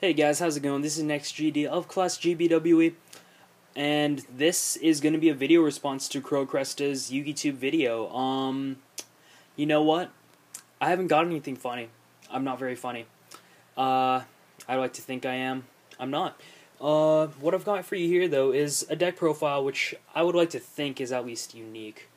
Hey guys, how's it going? This is NextGD of Class GBWE, and this is going to be a video response to Crowcresta's Yugioh video. You know what? I haven't got anything funny. I'm not very funny. I like to think I am. I'm not. What I've got for you here, though, is a deck profile which I would like to think is at least unique.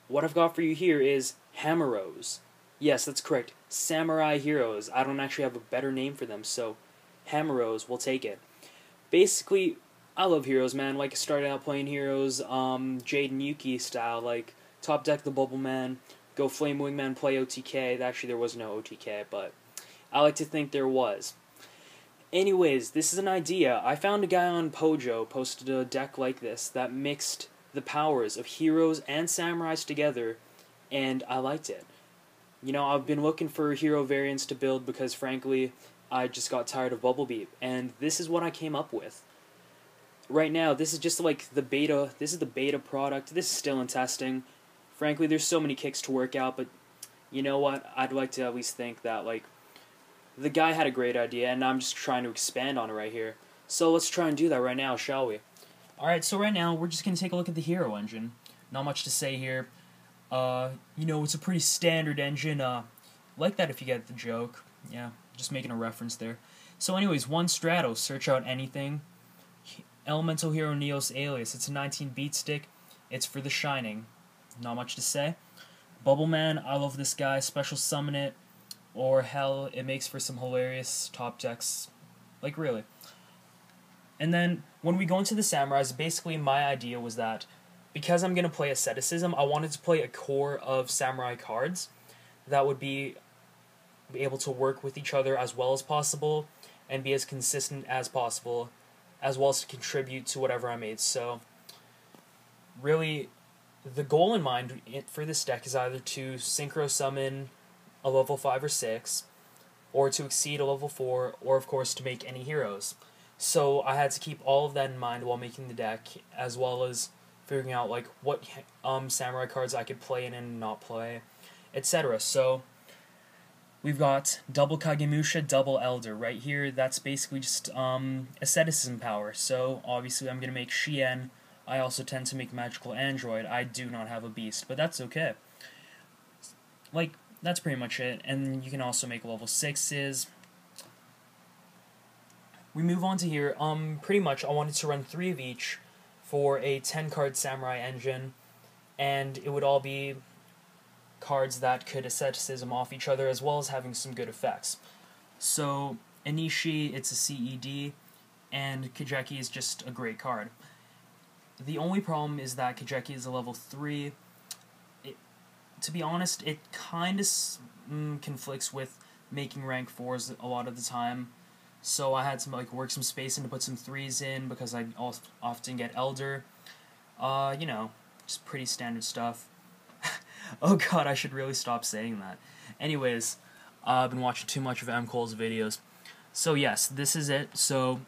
What I've got for you here is Hamuroes. Yes, that's correct. Samurai heroes. I don't actually have a better name for them, so Hamuroes, we'll take it. Basically, I love heroes, man. Like, I started out playing heroes, Jade and Yuki style, like, top deck the Bubble Man, go Flame Wingman, play OTK. Actually, there was no OTK, but I like to think there was. Anyways, this is an idea. I found a guy on Pojo posted a deck like this that mixed the powers of heroes and samurais together, and I liked it. You know, I've been looking for hero variants to build because, frankly, I just got tired of Bubble Beat, and this is what I came up with. Right now, this is just like the beta. This is the beta product. This is still in testing. Frankly, there's so many kicks to work out, but you know what? I'd like to at least think that, like, the guy had a great idea, and I'm just trying to expand on it right here. So let's try and do that right now, shall we? Alright, so right now, we're just going to take a look at the hero engine. Not much to say here. You know, it's a pretty standard engine, like that if you get the joke. Yeah, just making a reference there. So anyways, 1 Stratos, search out anything. Elemental Hero Neos Alias, it's a 19 beat stick. It's for the Shining. Not much to say. Bubble Man, I love this guy, special summon it. Or hell, it makes for some hilarious top decks. Like, really. And then, when we go into the Samurais, basically my idea was that because I'm going to play Asceticism, I wanted to play a core of Samurai cards that would be able to work with each other as well as possible and be as consistent as possible, as well as to contribute to whatever I made. So, really, the goal in mind for this deck is either to synchro summon a level 5 or 6, or to exceed a level 4, or of course to make any heroes. So I had to keep all of that in mind while making the deck, as well as figuring out like what samurai cards I could play in and not play, etc. So we've got double Kagemusha, double Elder right here. That's basically just asceticism power. So obviously I'm gonna make Shien. I also tend to make magical android. I do not have a beast, but that's okay. Like, that's pretty much it. And you can also make level 6s. We move on to here. Pretty much I wanted to run 3 of each for a 10-card samurai engine, and it would all be cards that could asceticism off each other, as well as having some good effects. So, Anishi, it's a CED, and Kajeki is just a great card. The only problem is that Kajeki is a level 3. To be honest, it kind of conflicts with making rank 4s a lot of the time. So I had to like work some space in to put some 3s in because I often get Elder. You know, just pretty standard stuff. Oh god, I should really stop saying that. Anyways, I've been watching too much of M. Cole's videos. So yes, this is it. So,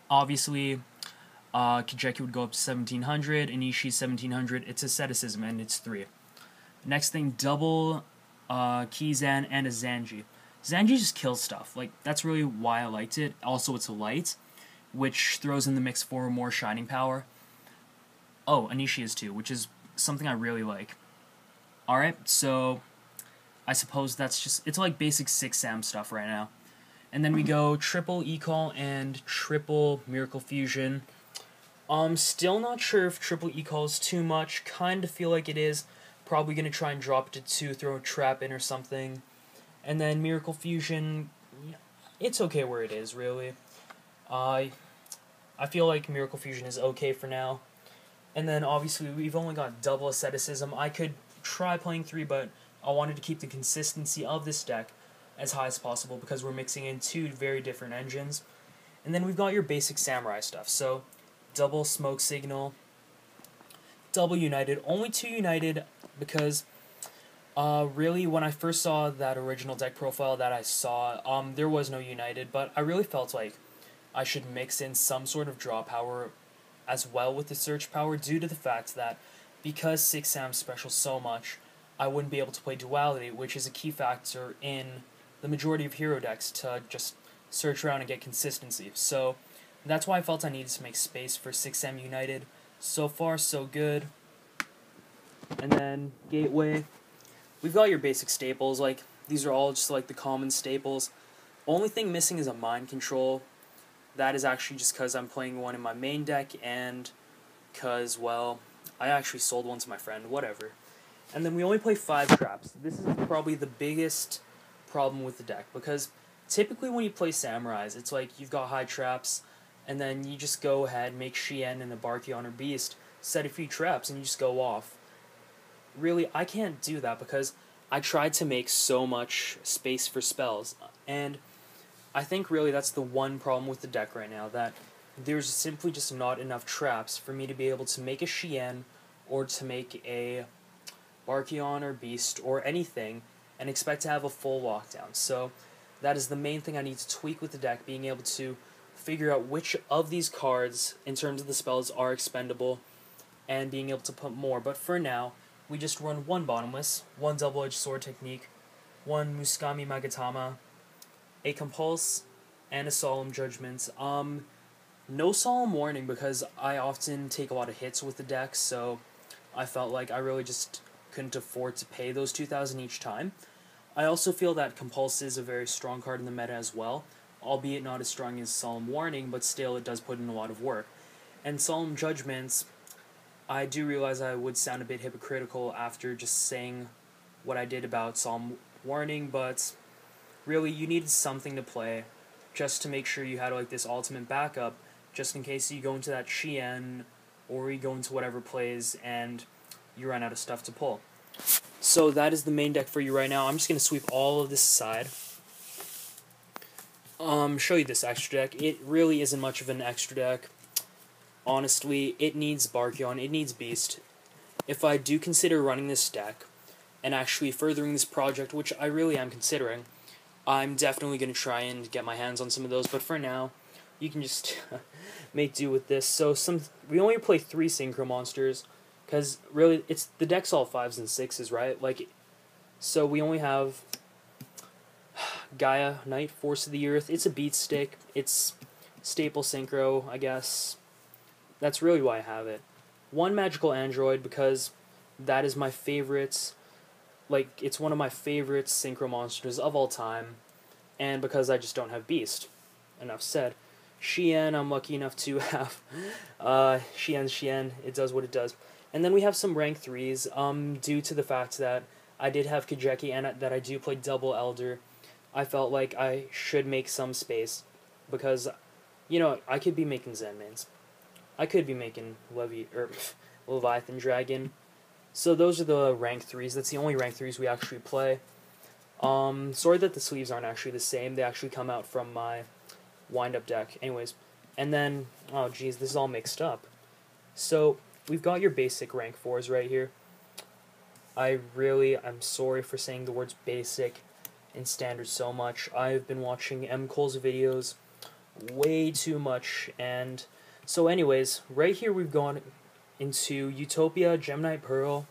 obviously, Kajeki would go up to 1700, Anishi 1700, it's asceticism, and it's 3. Next thing, double Kizan and a Zanji. Zanji just kills stuff. Like, that's really why I liked it. Also, it's a light, which throws in the mix for more shining power. Oh, Anishi is too, which is something I really like. Alright, so I suppose that's just, it's like basic 6 Sam stuff right now. And then we go triple E-Call and triple Miracle Fusion. Still not sure if triple E-Call is too much. Kind of feel like it is. Probably going to try and drop it to 2, throw a trap in or something. And then Miracle Fusion, it's okay where it is, really. I feel like Miracle Fusion is okay for now. And then, obviously, we've only got double Asceticism. I could try playing 3, but I wanted to keep the consistency of this deck as high as possible because we're mixing in 2 very different engines. And then we've got your basic Samurai stuff. So, double Smoke Signal, double United. Only 2 United because really, when I first saw that original deck profile that I saw, there was no United, but I really felt like I should mix in some sort of draw power as well with the search power due to the fact that because 6 Sam specials so much, I wouldn't be able to play Duality, which is a key factor in the majority of hero decks to just search around and get consistency. So that's why I felt I needed to make space for 6M United. So far, so good. And then Gateway. We've got your basic staples, like, these are all just, like, the common staples. Only thing missing is a Mind Control. That is actually just because I'm playing one in my main deck, and because, well, I actually sold one to my friend, whatever. And then we only play 5 traps. This is probably the biggest problem with the deck, because typically when you play Samurais, it's like you've got high traps, and then you just go ahead, make Shien and a Barkion or Beast, set a few traps, and you just go off. Really, I can't do that because I tried to make so much space for spells, and I think really that's the one problem with the deck right now, that there's simply just not enough traps for me to be able to make a Shien or to make a Barkion or Beast or anything and expect to have a full lockdown. So that is the main thing I need to tweak with the deck, being able to figure out which of these cards in terms of the spells are expendable and being able to put more. But for now, we just run 1 Bottomless, 1 Double-Edged Sword Technique, 1 Muskami Magatama, a Compulse, and a Solemn Judgment. No Solemn Warning because I often take a lot of hits with the deck, so I felt like I really just couldn't afford to pay those 2,000 each time. I also feel that Compulse is a very strong card in the meta as well, albeit not as strong as Solemn Warning, but still it does put in a lot of work. And Solemn Judgments, I do realize I would sound a bit hypocritical after just saying what I did about Solemn Warning, but really you needed something to play just to make sure you had like this ultimate backup, just in case you go into that Shien or you go into whatever plays and you run out of stuff to pull. So that is the main deck for you right now. I'm just going to sweep all of this aside. Show you this extra deck. It really isn't much of an extra deck. Honestly, it needs Barkion, it needs Beast. If I do consider running this deck and actually furthering this project, which I really am considering, I'm definitely going to try and get my hands on some of those, but for now, you can just make do with this. So we only play 3 Synchro Monsters, because really, the deck's all 5s and 6s, right? Like, so we only have Gaia, Knight, Force of the Earth. It's a beat stick. It's staple Synchro, I guess. That's really why I have it. 1 Magical Android, because that is my favorite, like, it's one of my favorite Synchro Monsters of all time, and because I just don't have Beast. Enough said. Shien, I'm lucky enough to have. Shien, it does what it does. And then we have some rank 3s, due to the fact that I did have Kajeki and that I do play double Elder. I felt like I should make some space, because, you know, I could be making Zenmains. I could be making Leviathan Dragon. So those are the rank 3s. That's the only rank 3s we actually play. Sorry that the sleeves aren't actually the same. They actually come out from my wind-up deck. Anyways. And then, oh geez, this is all mixed up. So, we've got your basic rank 4s right here. I'm sorry for saying the words basic and standard so much. I've been watching M. Cole's videos way too much, and so anyways, right here we've gone into Utopia, Gemini Pearl,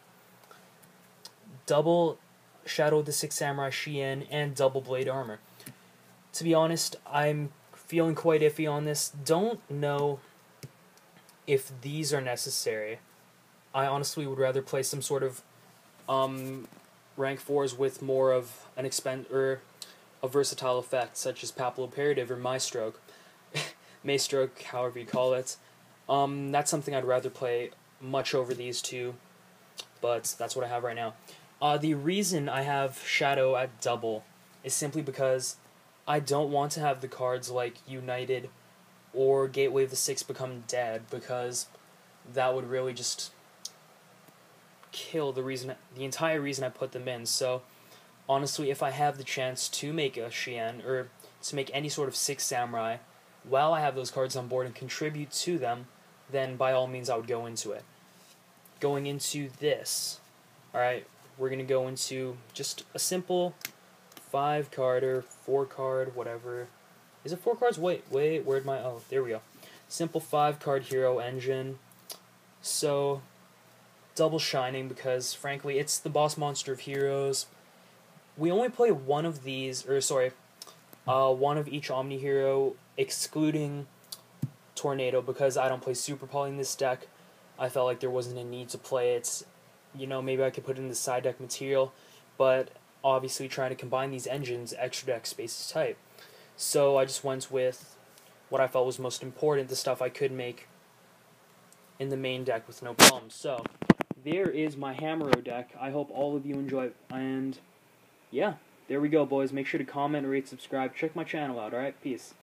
double Shadow of the Six Samurai Shien, and double Blade Armor. To be honest, I'm feeling quite iffy on this. Don't know if these are necessary. I honestly would rather play some sort of rank 4s with more of an a versatile effect, such as Papal Imperative or Maestroke. Maestroke, however you call it. That's something I'd rather play much over these two, but that's what I have right now. The reason I have Shadow at double is simply because I don't want to have the cards like United or Gateway of the Six become dead, because that would really just kill the entire reason I put them in. So honestly, if I have the chance to make a Shien, or to make any sort of 6 Samurai, while I have those cards on board and contribute to them, then by all means I would go into it. Going into this, alright, we're going to go into just a simple 5-card or 4-card, whatever. Is it 4 cards? Wait, where'd my, oh, there we go. Simple 5-card hero engine. So, double Shining, because frankly, it's the boss monster of heroes. We only play one of these, or sorry, one of each Omni Hero, excluding Tornado, because I don't play Super Poly in this deck. I felt like there wasn't a need to play it. You know, maybe I could put it in the side deck material, but obviously trying to combine these engines, extra deck space is tight. So I just went with what I felt was most important, the stuff I could make in the main deck with no problems. So there is my Hamuroe deck. I hope all of you enjoy it. And yeah, there we go, boys. Make sure to comment, rate, subscribe. Check my channel out, alright? Peace.